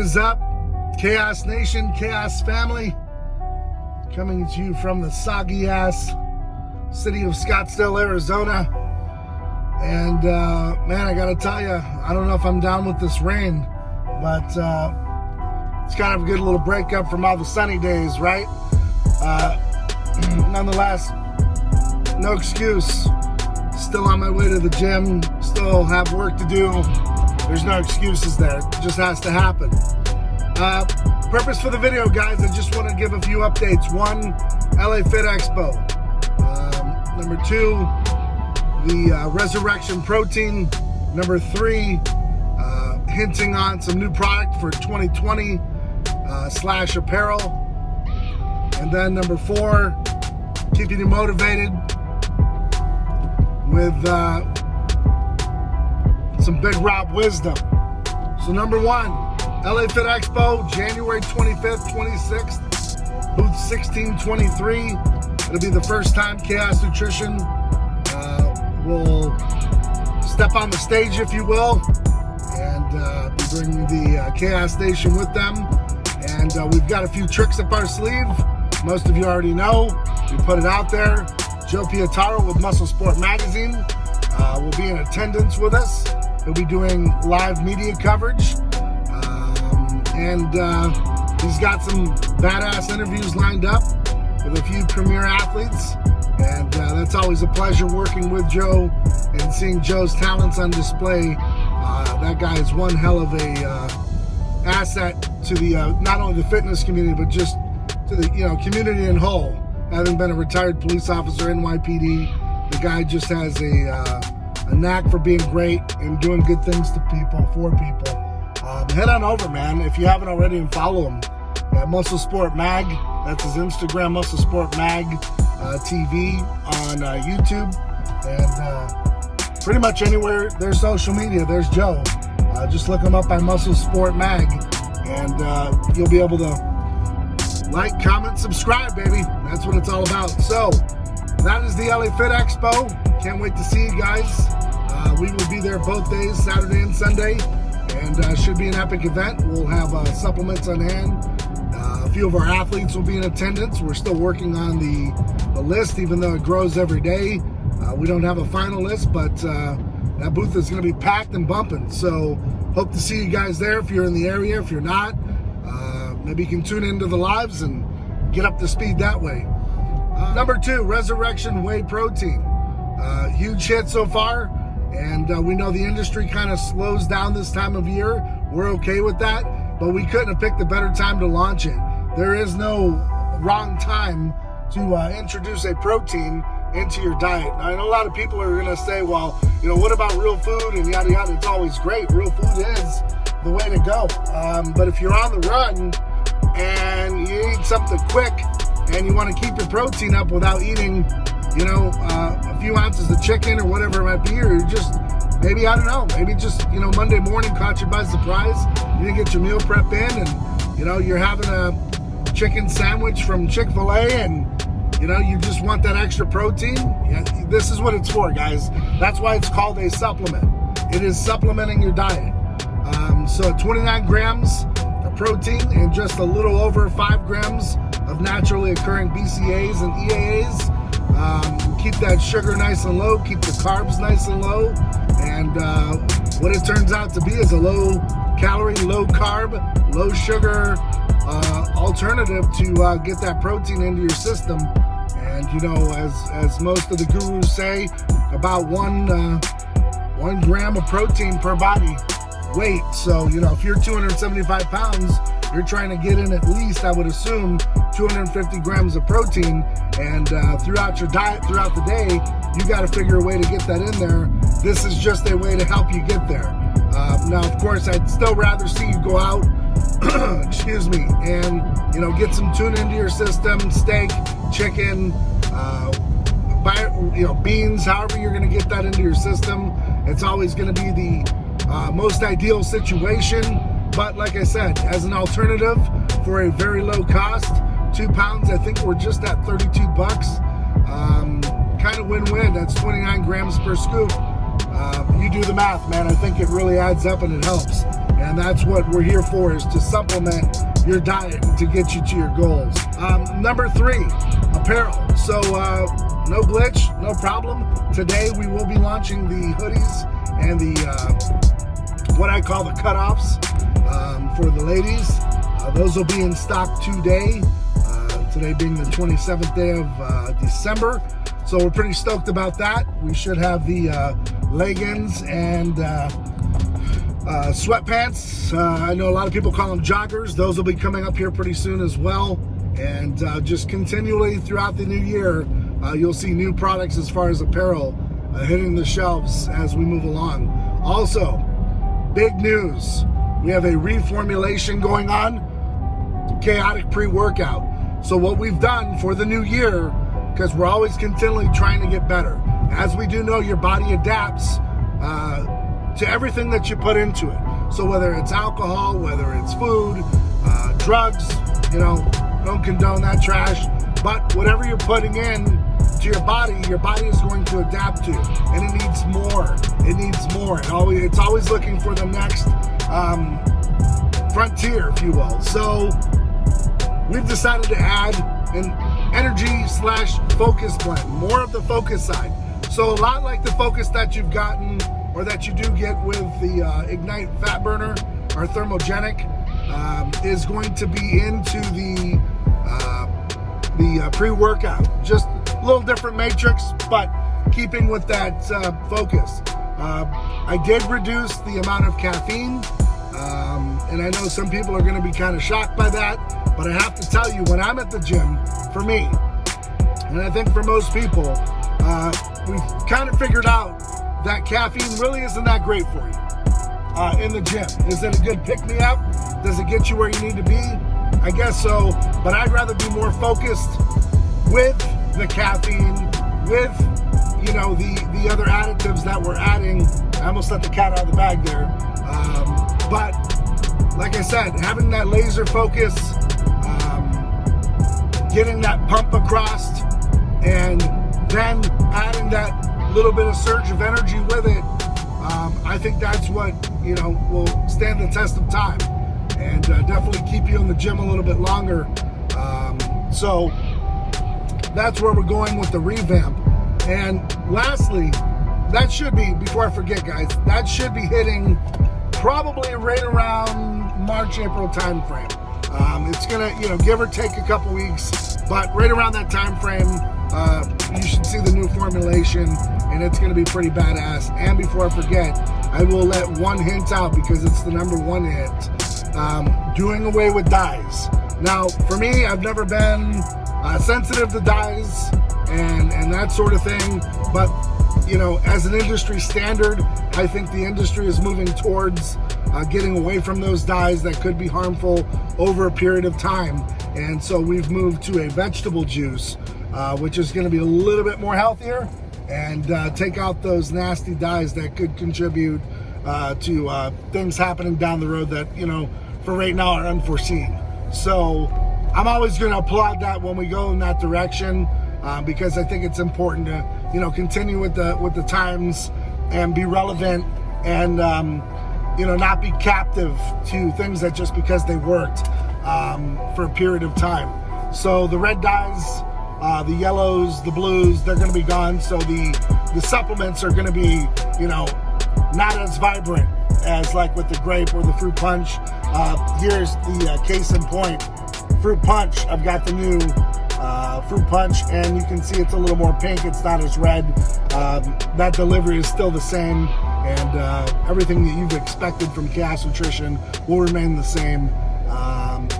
is up, Chaos Nation, Chaos family? Coming to you from the soggy ass city of Scottsdale, Arizona. And man, I gotta tell you, I don't know if I'm down with this rain, but it's kind of a good little breakup from all the sunny days, right? Nonetheless, no excuse. Still on my way to the gym, still have work to do. There's no excuses there. It just has to happen. Purpose for the video, guys, I just want to give a few updates. One, LA Fit Expo. Number two, the Resurrection Protein. Number three, hinting on some new product for 2020 / apparel. And then number four, keeping you motivated with some Big Rob wisdom. So number one, LA Fit Expo, January 25th, 26th, booth 1623. It'll be the first time Chaos Nutrition will step on the stage, if you will, and be bringing the Chaos Nation with them. And we've got a few tricks up our sleeve. Most of you already know. We put it out there. Joe Pietaro with Muscle Sport Magazine will be in attendance with us. He'll be doing live media coverage. And he's got some badass interviews lined up with a few premier athletes. And that's always a pleasure working with Joe and seeing Joe's talents on display. That guy is one hell of a asset to the not only the fitness community, but just to the community in whole. Having been a retired police officer, NYPD, the guy just has a knack for being great and doing good things to people, for people. Head on over, man, if you haven't already, and follow him at Muscle Sport Mag. That's his Instagram, Muscle Sport Mag TV on YouTube. And pretty much anywhere there's social media, there's Joe. Just look him up by Muscle Sport Mag, and you'll be able to like, comment, subscribe, baby. That's what it's all about. So, that is the LA Fit Expo. Can't wait to see you guys. We will be there both days, Saturday and Sunday. And should be an epic event. We'll have supplements on hand. A few of our athletes will be in attendance. We're still working on the list, even though it grows every day. We don't have a final list, but that booth is going to be packed and bumping. So, hope to see you guys there if you're in the area. If you're not, maybe you can tune into the lives and get up to speed that way. Number two, Resurrection Whey Protein. Huge hit so far, and we know the industry kind of slows down this time of year. We're okay with that, but we couldn't have picked a better time to launch it. There is no wrong time to introduce a protein into your diet. Now, I know a lot of people are going to say, well, what about real food and yada yada. It's always great. Real food is the way to go. But if you're on the run and you need something quick and you want to keep your protein up without eating, a few ounces of chicken or whatever it might be, or just maybe, I don't know, maybe just, Monday morning caught you by surprise. You didn't get your meal prep in, and, you're having a chicken sandwich from Chick-fil-A, and, you just want that extra protein. Yeah, this is what it's for, guys. That's why it's called a supplement. It is supplementing your diet. So 29 grams of protein and just a little over 5 grams of naturally occurring BCAAs and EAAs. Keep that sugar nice and low, keep the carbs nice and low, and what it turns out to be is a low calorie, low carb, low sugar alternative to get that protein into your system. And as most of the gurus say, about 1 gram of protein per body weight. So, if you're 275 pounds, you're trying to get in at least, I would assume, 250 grams of protein. And throughout your diet, throughout the day, you got to figure a way to get that in there. This is just a way to help you get there. Now, of course, I'd still rather see you go out, excuse me, and, get some tuna into your system, steak, chicken, beans, however you're going to get that into your system. It's always going to be the most ideal situation. But like I said, as an alternative for a very low cost, 2 pounds, I think we're just at $32. Kind of win-win. That's 29 grams per scoop. You do the math, man. I think it really adds up and it helps. And And that's what we're here for, is to supplement your diet to get you to your goals. Number 3, apparel. So no glitch, no problem. Today we will be launching the hoodies and the what I call the cutoffs for the ladies. Those will be in stock today. Today being the 27th day of December. So we're pretty stoked about that. We should have the leggings and sweatpants. I know a lot of people call them joggers. Those will be coming up here pretty soon as well. And just continually throughout the new year, you'll see new products as far as apparel hitting the shelves as we move along. Also, big news. We have a reformulation going on, Chaotic Pre-Workout. So what we've done for the new year, because we're always continually trying to get better. As we do know, your body adapts to everything that you put into it. So whether it's alcohol, whether it's food, drugs, don't condone that trash, but whatever you're putting in to your body is going to adapt to, and it needs more. It needs more. It's always looking for the next frontier, if you will. So we've decided to add an energy/focus blend, more of the focus side. So a lot like the focus that you've gotten, or that you do get with the Ignite Fat Burner, our Thermogenic, is going to be into the pre-workout. Just a little different matrix, but keeping with that focus. I did reduce the amount of caffeine, and I know some people are going to be kind of shocked by that, but I have to tell you, when I'm at the gym, for me, and I think for most people, we've kind of figured out that caffeine really isn't that great for you in the gym. Is it a good pick-me-up? Does it get you where you need to be? I guess so, but I'd rather be more focused with the caffeine, with the other additives that we're adding. I almost let the cat out of the bag there. But like I said, having that laser focus, getting that pump across, and then adding that little bit of surge of energy with it, I think that's what will stand the test of time, and definitely keep you in the gym a little bit longer. So that's where we're going with the revamp. And lastly, that should be, before I forget guys, that should be hitting probably right around March, April time frame. It's gonna, give or take a couple weeks, but right around that time frame, you should see the new formulation, and it's gonna be pretty badass. And before I forget, I will let one hint out, because it's the number 1 hint. Doing away with dyes. Now, for me, I've never been sensitive to dyes and that sort of thing, but as an industry standard, I think the industry is moving towards getting away from those dyes that could be harmful over a period of time. And so we've moved to a vegetable juice, which is going to be a little bit more healthier, and take out those nasty dyes that could contribute to things happening down the road that, for right now are unforeseen. So I'm always going to applaud that when we go in that direction, because I think it's important to, continue with the times and be relevant, and not be captive to things that just because they worked for a period of time. So the red dyes, the yellows, the blues, they're going to be gone. So the supplements are going to be, not as vibrant as like with the grape or the fruit punch. Here's the case in point. Fruit punch, I've got the new fruit punch, and you can see it's a little more pink. It's not as red. That delivery is still the same, and everything that you've expected from Chaos Nutrition will remain the same.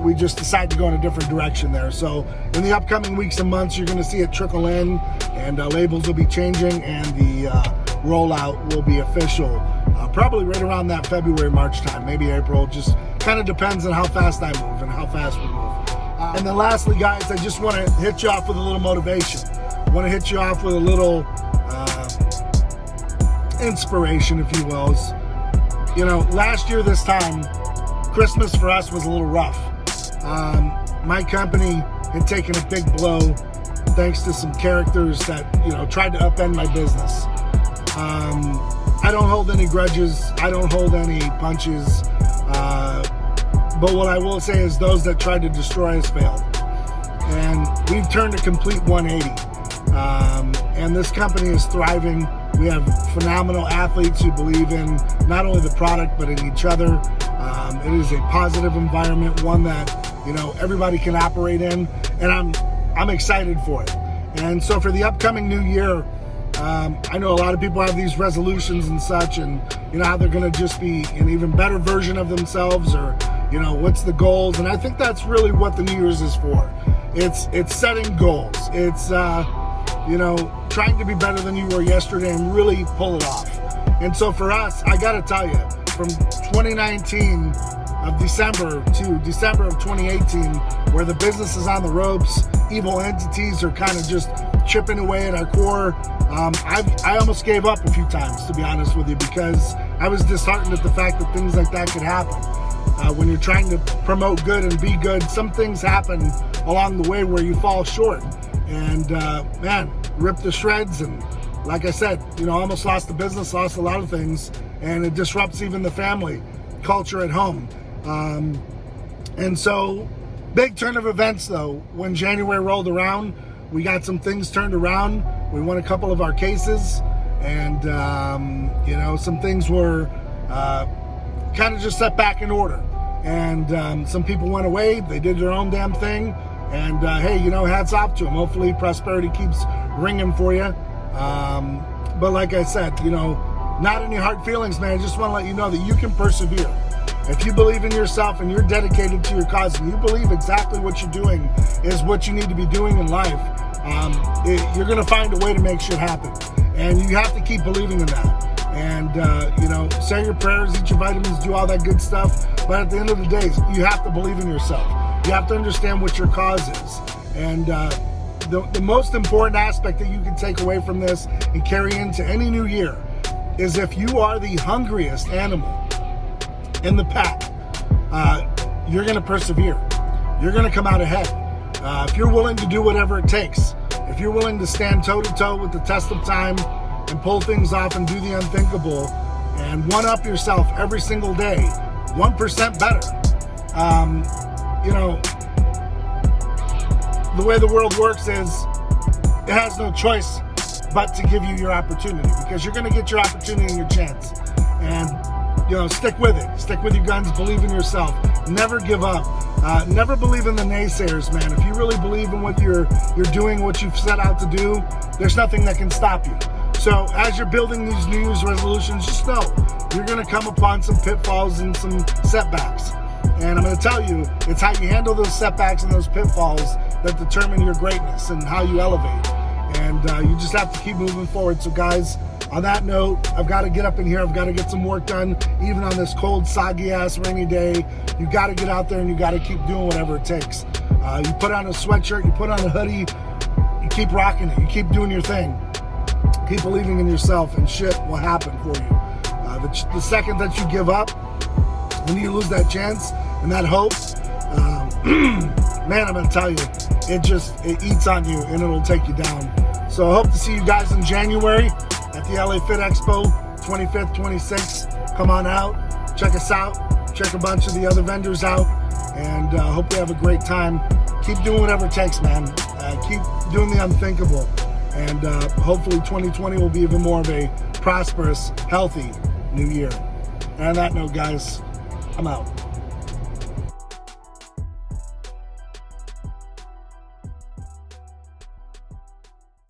We just decided to go in a different direction there. So in the upcoming weeks and months, you're going to see it trickle in, and labels will be changing, and the rollout will be official probably right around that February, March time, maybe April. Just kind of depends on how fast I move and how fast we move. And then lastly, guys, I just want to hit you off with a little motivation. I want to hit you off with a little inspiration, if you will. Last year this time, Christmas for us was a little rough. My company had taken a big blow thanks to some characters that, tried to upend my business. I don't hold any grudges. I don't hold any punches. But what I will say is those that tried to destroy us failed. And we've turned a complete 180. And this company is thriving. We have phenomenal athletes who believe in not only the product, but in each other. It is a positive environment, one that, you know, everybody can operate in. And I'm excited for it. And so for the upcoming new year, I know a lot of people have these resolutions and such, and you know how they're going to just be an even better version of themselves, or you know what's the goals. And I think that's really what the New Year's is for. It's setting goals. It's you know, trying to be better than you were yesterday and really pull it off. And so for us, I got to tell you, from 2019 of December to December of 2018, where the business is on the ropes, evil entities are kind of just chipping away at our core. I almost gave up a few times, to be honest with you, because I was disheartened at the fact that things like that could happen. When you're trying to promote good and be good, some things happen along the way where you fall short. And man, ripped to shreds. And like I said, you know, almost lost the business, lost a lot of things, and it disrupts even the family culture at home. And so, big turn of events though. When January rolled around, we got some things turned around. We won a couple of our cases, and you know, some things were kind of just set back in order. And some people went away, they did their own damn thing. And hey, you know, hats off to them. Hopefully prosperity keeps ringing for you. But like I said, you know, not any hard feelings, man. I just want to let you know that you can persevere. If you believe in yourself and you're dedicated to your cause, and you believe exactly what you're doing is what you need to be doing in life, you're going to find a way to make shit happen. And you have to keep believing in that. And, you know, say your prayers, eat your vitamins, do all that good stuff. But at the end of the day, you have to believe in yourself. You have to understand what your cause is. And the most important aspect that you can take away from this and carry into any new year is if you are the hungriest animal in the pack, you're going to persevere. You're going to come out ahead. If you're willing to do whatever it takes, if you're willing to stand toe-to-toe with the test of time and pull things off and do the unthinkable and one-up yourself every single day, 1% better. You know, the way the world works is it has no choice but to give you your opportunity, because you're going to get your opportunity and your chance. And, you know, stick with it. Stick with your guns. Believe in yourself. Never give up. Never believe in the naysayers, man. If you really believe in what you're doing, what you've set out to do, there's nothing that can stop you. So as you're building these New Year's resolutions, just know you're going to come upon some pitfalls and some setbacks. And I'm going to tell you, it's how you handle those setbacks and those pitfalls that determine your greatness and how you elevate. And you just have to keep moving forward. So guys, on that note, I've got to get up in here. I've got to get some work done, even on this cold, soggy ass rainy day. You got to get out there and you got to keep doing whatever it takes. You put on a sweatshirt, you put on a hoodie, you keep rocking it. You keep doing your thing. Keep believing in yourself, and shit will happen for you. The second that you give up, when you lose that chance and that hope, man, I'm going to tell you, it eats on you and it'll take you down. So I hope to see you guys in January at the LA Fit Expo, 25th, 26th. Come on out, check us out, check a bunch of the other vendors out, and hope you have a great time. Keep doing whatever it takes, man. Keep doing the unthinkable. And hopefully 2020 will be even more of a prosperous, healthy new year. And on that note, guys, I'm out.